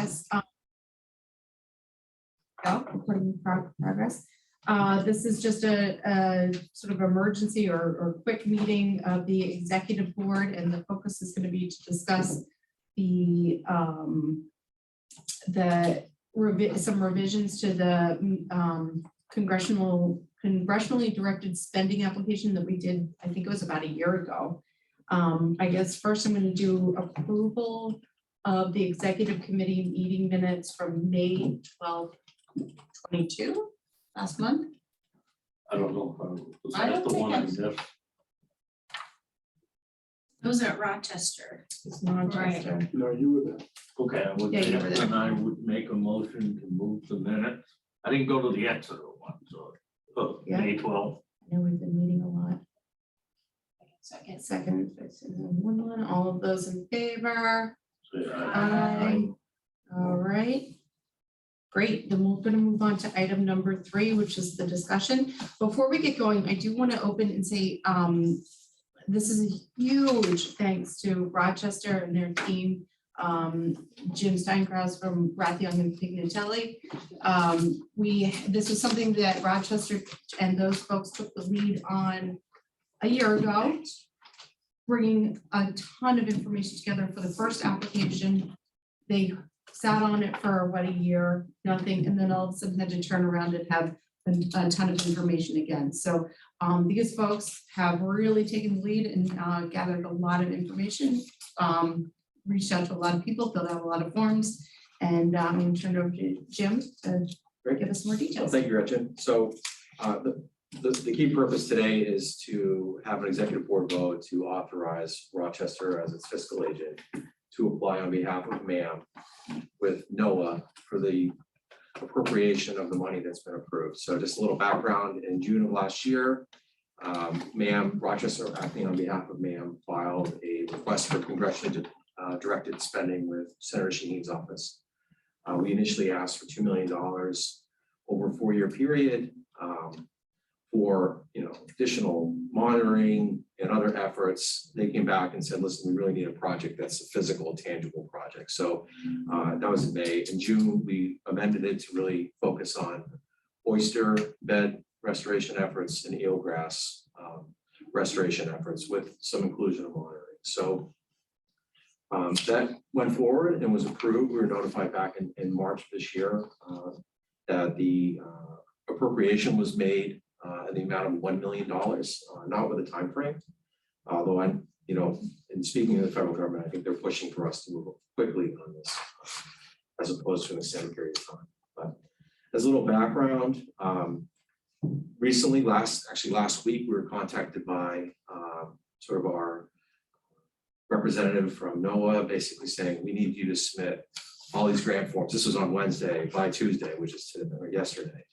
as recording in progress. This is just a sort of emergency or quick meeting of the executive board, and the focus is going to be to discuss the some revisions to the congressionally directed spending application that we did, I think it was about a year ago. I guess first I'm going to do approval of the executive committee meeting minutes from May 12th, 22 last month. I don't know. Was I that don't the think one I I've- missed? Those are at Rochester. It's not just a- No, you were there. Okay, I would, Yeah, you were there. and I would make a motion to move the minutes. I didn't go to the Exeter one, so, Yeah. May 12th. I know we've been meeting a lot. Second. Second, one, all of those in favor? Say Aye. All right. Great, then we're gonna move on to item number 3, which is the discussion. Before we get going, I do want to open and say, this is a huge thanks to Rochester and their team. Jim Steinkraus from Raytheon and Pignatelli. This is something that Rochester and those folks took the lead on a year ago, bringing a ton of information together for the first application. They sat on it for what, a year, nothing, and then all of a sudden had to turn around and have a ton of information again. So these folks have really taken the lead and gathered a lot of information, reached out to a lot of people, filled out a lot of forms, and I'm going to turn it over to Jim to give us more Well, details. thank you, Gretchen. So the key purpose today is to have an executive board vote to authorize Rochester as its fiscal agent to apply on behalf of MAM with NOAA for the appropriation of the money that's been approved. So just a little background, in June of last year, MAM, Rochester, acting on behalf of MAM, filed a request for congressionally directed spending with Senator Shaheen's office. We initially asked for $2 million over a 4-year period for additional monitoring and other efforts. They came back and said, listen, we really need a project that's a physical, tangible project. So that was in May. In June, we amended it to really focus on oyster bed restoration efforts and eelgrass restoration efforts with some inclusion of monitoring. So that went forward and was approved. We were notified back in March this year that the appropriation was made in the amount of $1 million, not with a time frame. Although I'm, in speaking of the federal government, I think they're pushing for us to move quickly on this, as opposed to an extended period of time. But as a little background, recently, last week, we were contacted by sort of our representative from NOAA, basically saying, we need you to submit all these grant forms. This was on Wednesday, by Tuesday, which is today, or yesterday.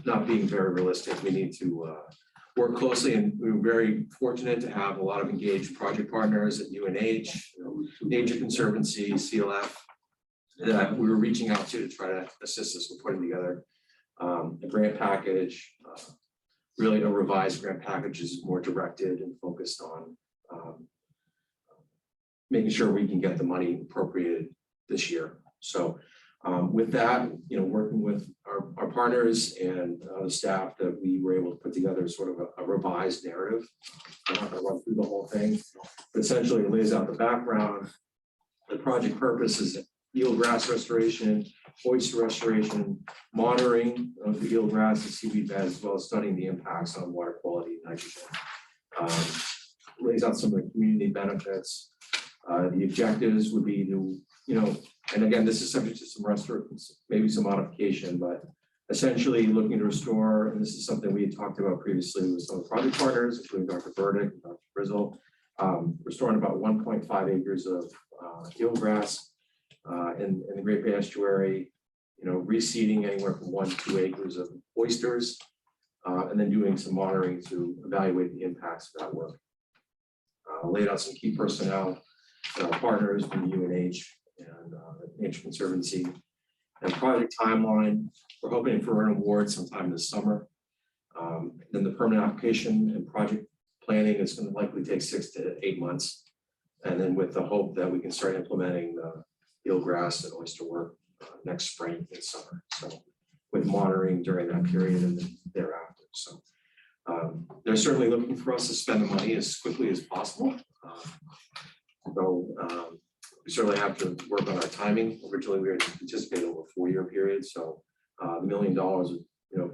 Not being very realistic, we need to work closely, and we were very fortunate to have a lot of engaged project partners at UNH, Nature Conservancy, CLF, that we were reaching out to try to assist us with putting together a grant package. Really a revised grant package is more directed and focused on making sure we can get the money appropriated this year. So with that, working with our partners and the staff, that we were able to put together sort of a revised narrative. I'm not going to run through the whole thing, but essentially it lays out the background. The project purpose is eelgrass restoration, oyster restoration, monitoring of the eelgrass and seaweed beds, as well as studying the impacts on water quality and nitrogen. Lays out some of the community benefits. The objectives would be to, and again, this is subject to some maybe some modification, but essentially looking to restore, and this is something we had talked about previously with some of the project partners, including Dr. Burdick and Dr. Frizzle, restoring about 1.5 acres of eelgrass in the Great Bay Estuary, reseeding anywhere from 1 to 2 acres of oysters, and then doing some monitoring to evaluate the impacts of that work. Laid out some key personnel, partners from the UNH and Nature Conservancy, and project timeline. We're hoping for an award sometime this summer. Then the permanent application and project planning is going to likely take 6 to 8 months, and then with the hope that we can start implementing eelgrass and oyster work next spring and summer. So with monitoring during that period and then thereafter. So they're certainly looking for us to spend the money as quickly as possible. We certainly have to work on our timing. Originally, we were anticipating over a 4-year period. So the $1 million would,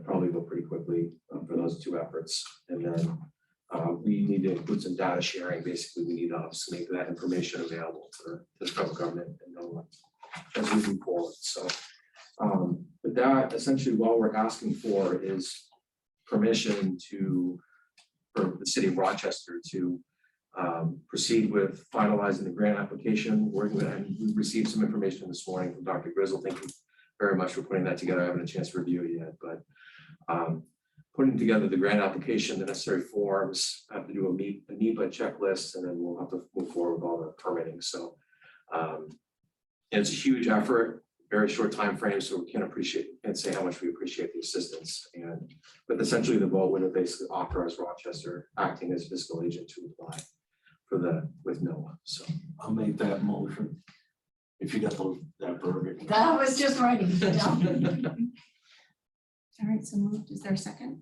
probably go pretty quickly for those two efforts. And then we need to include some data sharing. Basically, we need to make that information available to the federal government and know as we move forward. So with that, essentially, what we're asking for is permission for the city of Rochester to proceed with finalizing the grant application, working with, and we received some information this morning from Dr. Grizzle. Thank you very much for putting that together. I haven't had a chance to review it yet, but putting together the grant application, the necessary forms, have to do a NEPA checklist, and then we'll have to move forward with all the permitting. So and it's a huge effort, very short time frame, so we can't say how much we appreciate the assistance. But essentially the vote would have basically authorized Rochester acting as fiscal agent to apply with NOAA. So I'll make that motion. If you got that verbiage. That was just writing it down. All right, so moved. Is there a second?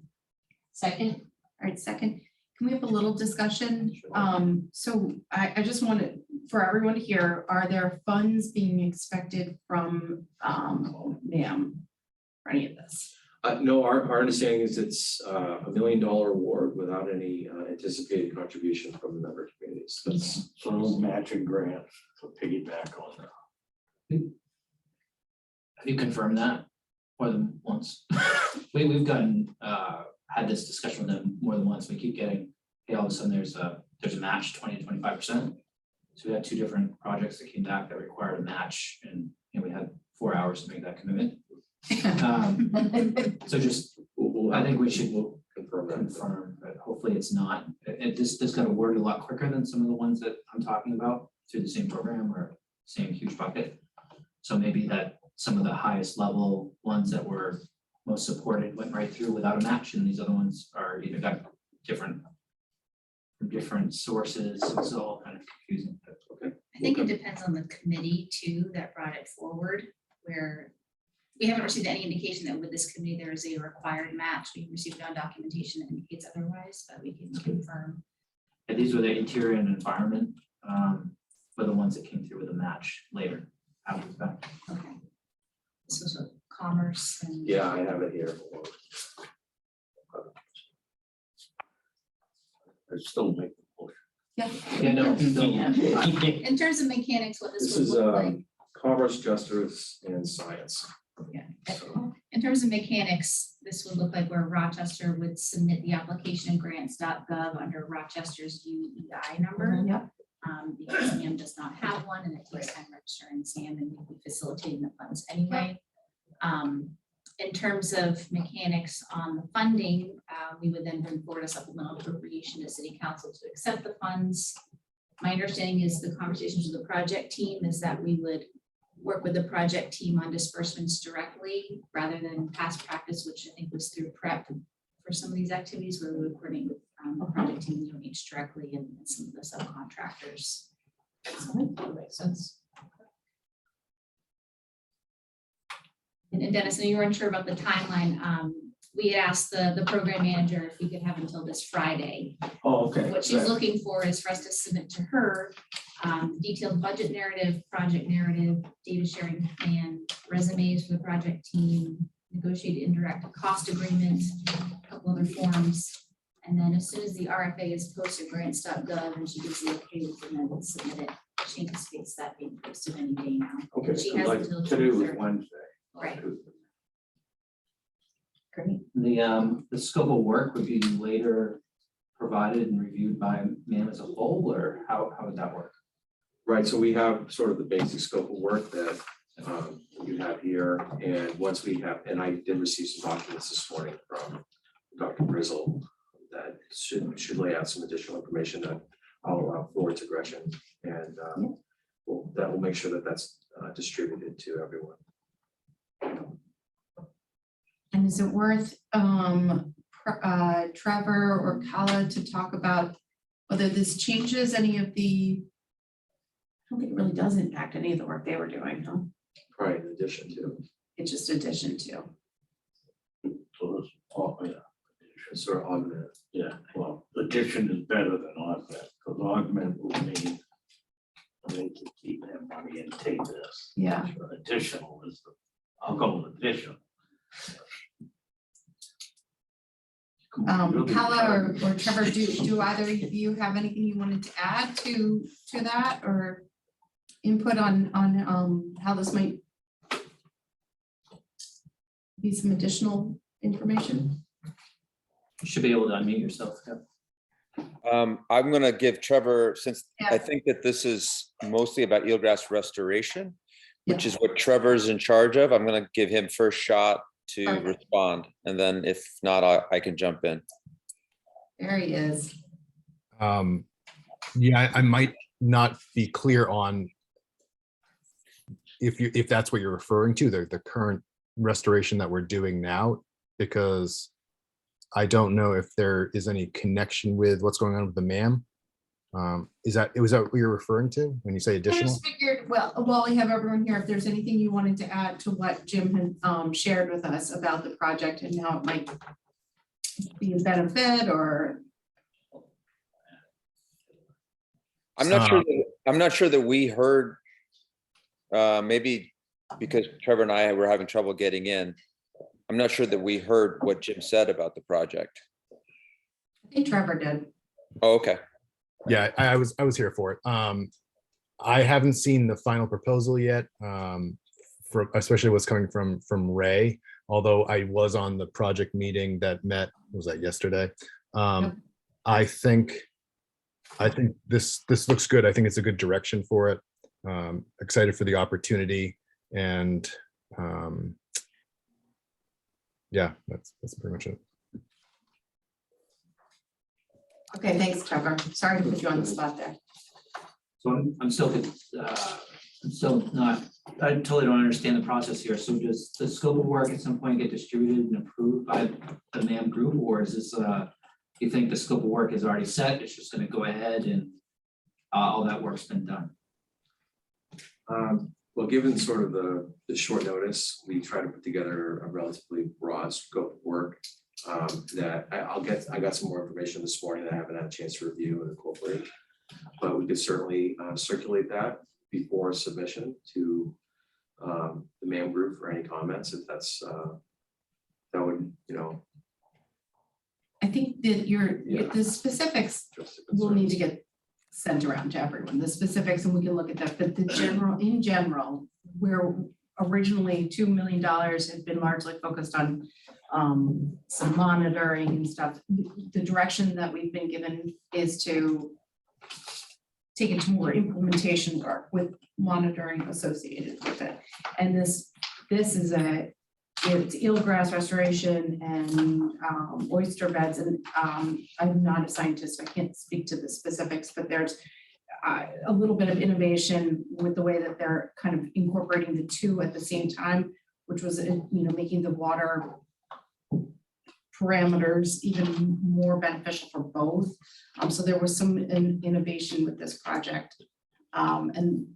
Second, All right, second. Can we have a little discussion? Sure. So I just wanted for everyone to hear, are there funds being expected from NAM for any of this? No, our understanding is it's a $1 million award without any anticipated contribution from the member communities. That's So those matching grants to piggyback on that. Have you confirmed that more than once? We've gotten, had this discussion with them more than once. We keep getting, hey, all of a sudden there's a match 20 to 25%. So we had 2 different projects that came back that required a match, and we had 4 hours to make that commitment. So just, I think we should we'll confirm that. confirm, but hopefully it's not. This got awarded a lot quicker than some of the ones that I'm talking about through the same program or same huge bucket. So maybe that some of the highest level ones that were most supported went right through without a match, and these other ones are either got different sources. So it's all kind of confusing. Okay. I think it depends on the committee too that brought it forward, where we haven't received any indication that with this committee there is a required match. We've received no documentation that indicates otherwise, but we can confirm. And these were the interior and environment, were the ones that came through with a match later after the fact. Okay. This was with commerce and. Yeah, I have it here. I still make the motion. Yeah, no, In terms of mechanics, what This this would is look like. commerce, justice, and science. Yeah. So, In terms of mechanics, this would look like where Rochester would submit the application in grants.gov under Rochester's UEI number. Yep. Because SAM does not have one and it takes time registering SAM and we'll be facilitating the funds anyway. In terms of mechanics on the funding, we would then bring forward a supplemental appropriation to City Council to accept the funds. My understanding is the conversations with the project team is that we would work with the project team on disbursements directly rather than past practice, which I think was through prep for some of these activities where we would coordinate with the project team and UNH directly and some of the subcontractors. That makes sense. And Dennis, I know you were unsure about the timeline. We had asked the program manager if we could have until this Friday. Oh, okay. What she's looking for is for us to submit to her detailed budget narrative, project narrative, data sharing plan, resumes for the project team, negotiated indirect cost agreement, a couple other forms. And then as soon as the RFA is posted, grants.gov, and she gives the okay, we can then submit it. She anticipates that being posted any day now. Okay, She so has like until today was June 3rd. Wednesday. Right. Great. The scope of work would be later provided and reviewed by MAM as a whole, or how would that work? right, so we have sort of the basic scope of work that you have here, and once we have, and I did receive some documents this morning from Dr. Grizzle that should lay out some additional information that I'll allow forward to Gretchen, and that will make sure that that's distributed to everyone. And is it worth Trevor or Kala to talk about whether this changes any of the don't think it really does impact any of the work they were doing, huh? Probably in addition to, It's just addition to. So it's, oh, yeah, it's sort of augment. yeah, well, addition is better than augment, because augment will mean they can keep that money and take this. Yeah. Additional is, I'll go with addition. Really Paula or Trevor, do either of you have anything you wanted to add to that or input on how this might be some additional information? You should be able to unmute yourself. Yep. I'm gonna give Trevor, since Yeah. I think that this is mostly about eelgrass restoration, which Yeah. is what Trevor's in charge of, I'm gonna give him first shot to Perfect. respond, and then if not, I can jump in. There he is. Yeah, I might not be clear on if that's what you're referring to, the current restoration that we're doing now, because I don't know if there is any connection with what's going on with the MAM. Was that what you're referring to when you say I additional? just figured, well, while we have everyone here, if there's anything you wanted to add to what Jim had shared with us about the project and how it might be a benefit or. I'm not sure that we heard, maybe because Trevor and I were having trouble getting in. I'm not sure that we heard what Jim said about the project. I think Trevor did. Oh, okay. Yeah, I was here for it. I haven't seen the final proposal yet, especially what's coming from Ray, although I was on the project meeting that met, was that yesterday? Yep. I think this looks good. I think it's a good direction for it. Excited for the opportunity, and yeah, that's pretty much it. Okay, thanks, Trevor. Sorry to put you on the spot there. So I'm still not, I totally don't understand the process here. So does the scope of work at some point get distributed and approved by the MAM group, or is this, you think the scope of work is already set? It's just gonna go ahead and all that work's been done? Well, given sort of the short notice, we try to put together a relatively broad scope of work that I got some more information this morning that I haven't had a chance to review and incorporate. But we could certainly circulate that before submission to the MAM group for any comments, if that's that would, I think that Yeah. the specifics just will need to get sent around to everyone, the specifics, and we can look at that, but in general, where originally $2 million had been largely focused on some monitoring and stuff. The direction that we've been given is to take it to more implementation work with monitoring associated with it. And this is it's eelgrass restoration and oyster beds, and I'm not a scientist, I can't speak to the specifics, but there's a little bit of innovation with the way that they're kind of incorporating the two at the same time, which was, making the water parameters even more beneficial for both. So there was some innovation with this project. And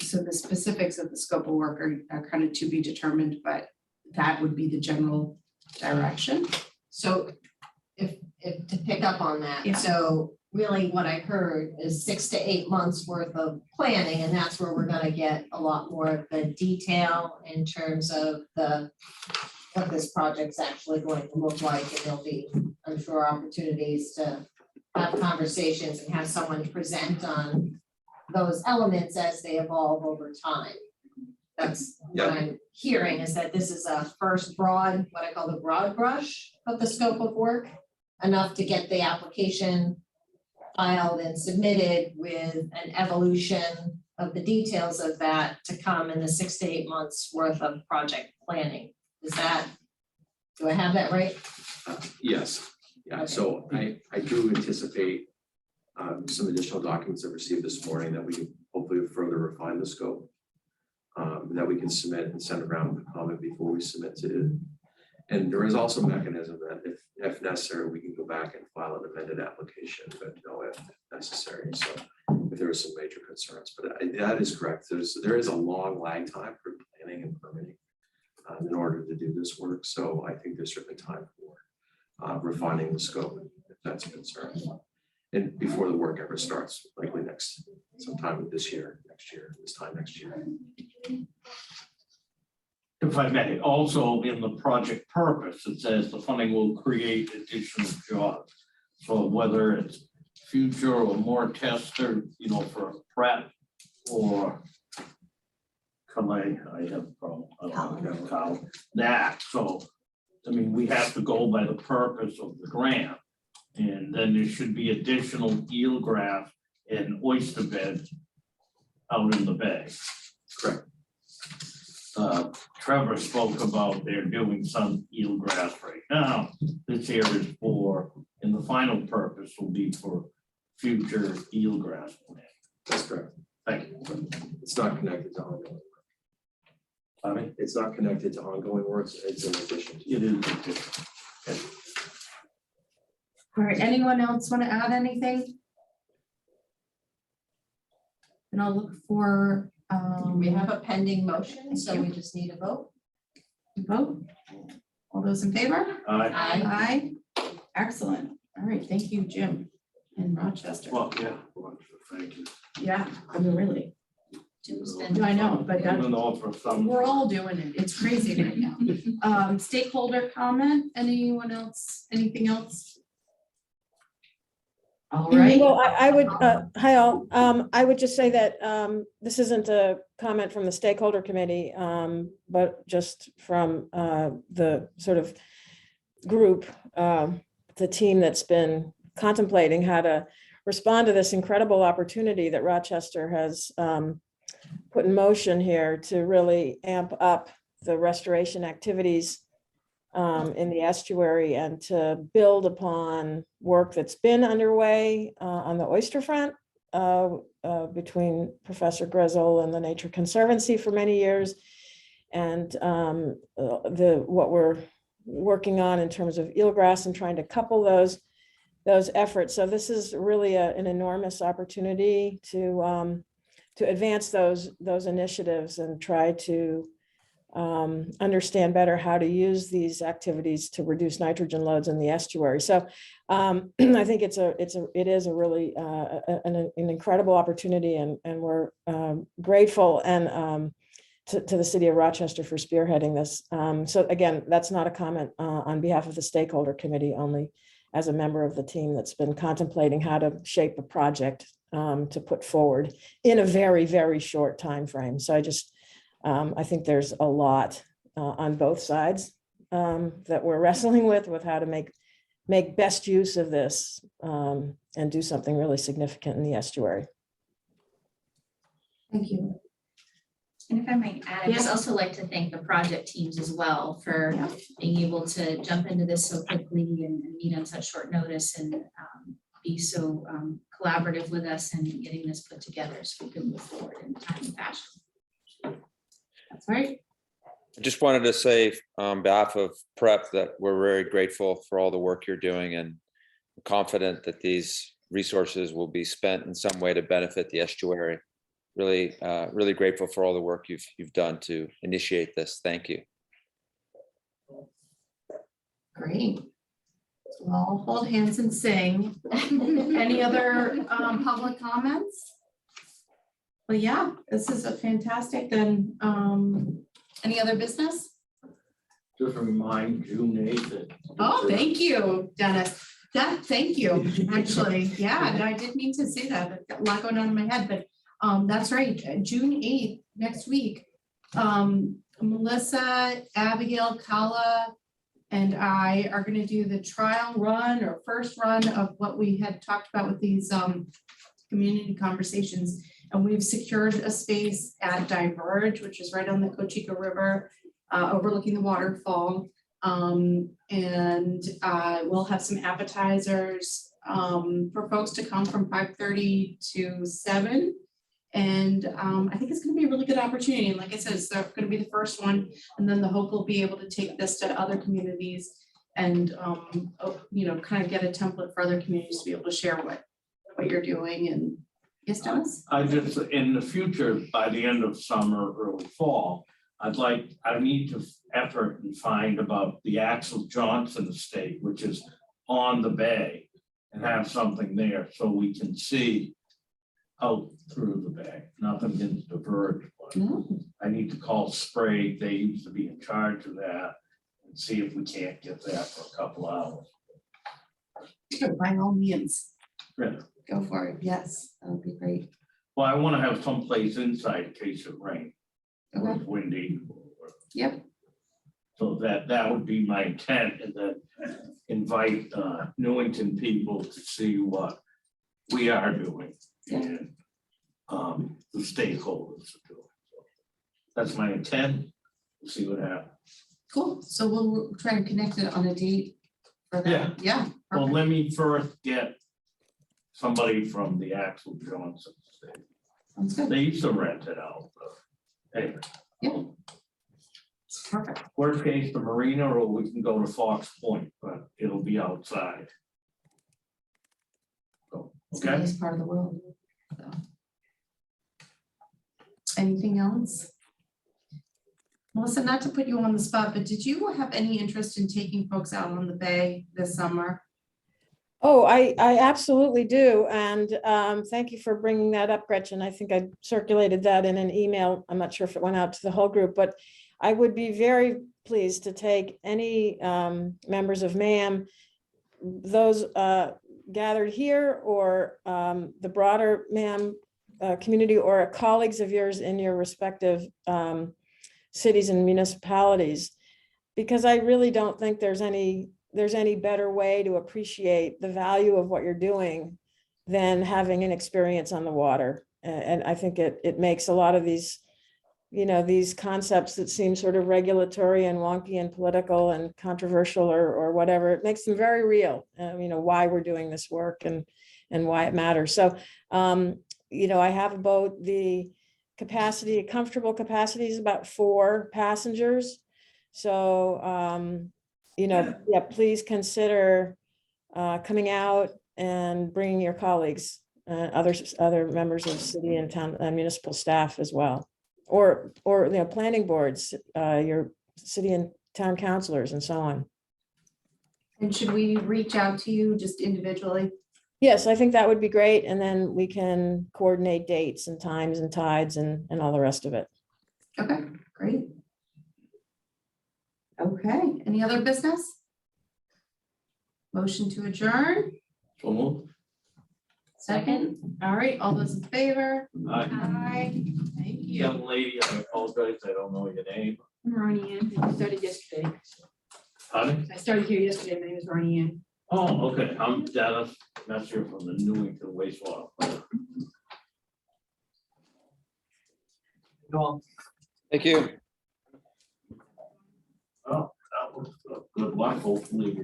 so the specifics of the scope of work are kind of to be determined, but that would be the general direction. So if to pick up on that, Yeah. so really what I heard is 6 to 8 months worth of planning, and that's where we're gonna get a lot more of the detail in terms of what this project's actually going to look like, and there'll be, I'm sure, opportunities to have conversations and have someone present on those elements as they evolve over time. That's what I'm hearing, is that this is a first broad, what I call the broad brush of the scope of work, enough to get the application filed and submitted, with an evolution of the details of that to come in the 6 to 8 months worth of project planning. Do I have that right? Yes, yeah, Okay. so I do anticipate some additional documents I've received this morning that we can hopefully further refine the scope. That we can submit and send around with comment before we submit to it. And there is also a mechanism that if necessary, we can go back and file an amended application, but no if necessary. So there are some major concerns, but that is correct. There is a long lag time for planning and permitting in order to do this work. So I think there's certainly time for refining the scope, if that's a concern. And before the work ever starts, likely sometime this year, this time next year. If I may, also in the project purpose, it says the funding will create additional jobs. So whether it's future or more tester, for prep or Calais, I have a problem. I don't know, Cal, that, so, I mean, we have to go by the purpose of the grant. And then there should be additional eelgrass and oyster beds out in the bay. Correct. Trevor spoke about they're doing some eelgrass right now. This area is for, and the final purpose will be for future eelgrass planting. That's correct. Thank you. It's not connected to ongoing work. I mean, It's not connected to ongoing work. It's in addition to. it is. All right, anyone else want to add anything? And I'll look for, We have a pending motion, so we just need a vote. vote. All those in favor? Aye. Aye. Excellent. All right, thank you, Jim in Rochester. Well, yeah, thank you. Yeah, I mean, really, Jim's been. I know, but that, Even though for some. we're all doing it. It's crazy right now. Stakeholder comment, anyone else, anything else? All right. Well, I would, hi all, I would just say that this isn't a comment from the stakeholder committee, but just from the sort of group, the team that's been contemplating how to respond to this incredible opportunity that Rochester has put in motion here to really amp up the restoration activities in the estuary and to build upon work that's been underway on the oyster front between Professor Grizzle and the Nature Conservancy for many years. And what we're working on in terms of eelgrass and trying to couple those efforts. So this is really an enormous opportunity to advance those initiatives and try to understand better how to use these activities to reduce nitrogen loads in the estuary. So I think it is a really an incredible opportunity, and we're grateful and to the city of Rochester for spearheading this. So again, that's not a comment on behalf of the stakeholder committee, only as a member of the team that's been contemplating how to shape a project to put forward in a very, very short time frame. So I think there's a lot on both sides that we're wrestling with how to make best use of this and do something really significant in the estuary. Thank you. And if I might add, I'd just Yeah. also like to thank the project teams as well for Yeah. being able to jump into this so quickly and meet on such short notice and be so collaborative with us and getting this put together so we can move forward in a timely fashion. That's right. I just wanted to say on behalf of PrEP that we're very grateful for all the work you're doing and confident that these resources will be spent in some way to benefit the estuary. Really, really grateful for all the work you've done to initiate this. Thank you. Great. We'll all hold hands and sing. Any other public comments? Well, yeah, this is a fantastic, then, any other business? Just remind June 8th. Oh, thank you, Dennis. Thank you, actually. Yeah, and I didn't mean to say that. I've got a lot going on in my head, but that's right, June 8th, next week. Melissa, Abigail, Kala, and I are gonna do the trial run or first run of what we had talked about with these community conversations. And we've secured a space at Diverge, which is right on the Cocheco River, overlooking the waterfall. And we'll have some appetizers for folks to come from 5:30 to 7. And I think it's gonna be a really good opportunity. And like I said, it's gonna be the first one. And then the hope will be able to take this to other communities and, kind of get a template for other communities to be able to share what you're doing and Yes, Dennis? I just, in the future, by the end of summer, early fall, I need to effort and find about the Axel Johnson estate, which is on the bay. And have something there so we can see out through the bay, nothing gets diverged. But No. I need to call Sprague, they used to be in charge of that, and see if we can't get that for a couple hours. Sure, by all means, Yeah. go for it. Yes, that would be great. Well, I want to have someplace inside in case it rains or Okay, it's windy. yep, So that would be my intent, and then invite Newington people to see what we are doing. Yeah. And the stakeholders are doing. So that's my intent. We'll see what happens. cool. So we'll try and connect it on a date for that. Yeah. Well, perfect. let me first get somebody from the Axel Johnson estate. Sounds good. They used to rent it out, but anyway. Yeah. Perfect. Worst case, the marina, or we can go to Fox Point, but it'll be outside. So, It's the okay, nice part of the world. so. Anything else? Melissa, not to put you on the spot, but did you have any interest in taking folks out on the bay this summer? Oh, I absolutely do. And thank you for bringing that up, Gretchen. I think I circulated that in an email. I'm not sure if it went out to the whole group, but I would be very pleased to take any members of MAM, those gathered here, or the broader MAM community, or colleagues of yours in your respective cities and municipalities, because I really don't think there's any better way to appreciate the value of what you're doing than having an experience on the water. And I think it makes a lot of these, these concepts that seem sort of regulatory and wonky and political and controversial or whatever, it makes them very real, why we're doing this work and why it matters. So, I have a boat, the capacity, comfortable capacity is about 4 passengers. So, yeah, please consider coming out and bringing your colleagues, other members of city and town municipal staff as well. Or, planning boards, your city and town councilors and so on. And should we reach out to you just individually? Yes, I think that would be great. And then we can coordinate dates and times and tides and all the rest of it. Okay, great. Okay, any other business? Motion to adjourn, so move. second. All right, all those in favor? Hi, Thank you. young lady, I apologize, I don't know your name. I'm Ronnie Ann. I started yesterday. Honey? I started here yesterday. My name is Ronnie Ann. Oh, okay, I'm Dennis Messier from the Newington wastewater plant. Thank you. Oh, that was good luck, hopefully,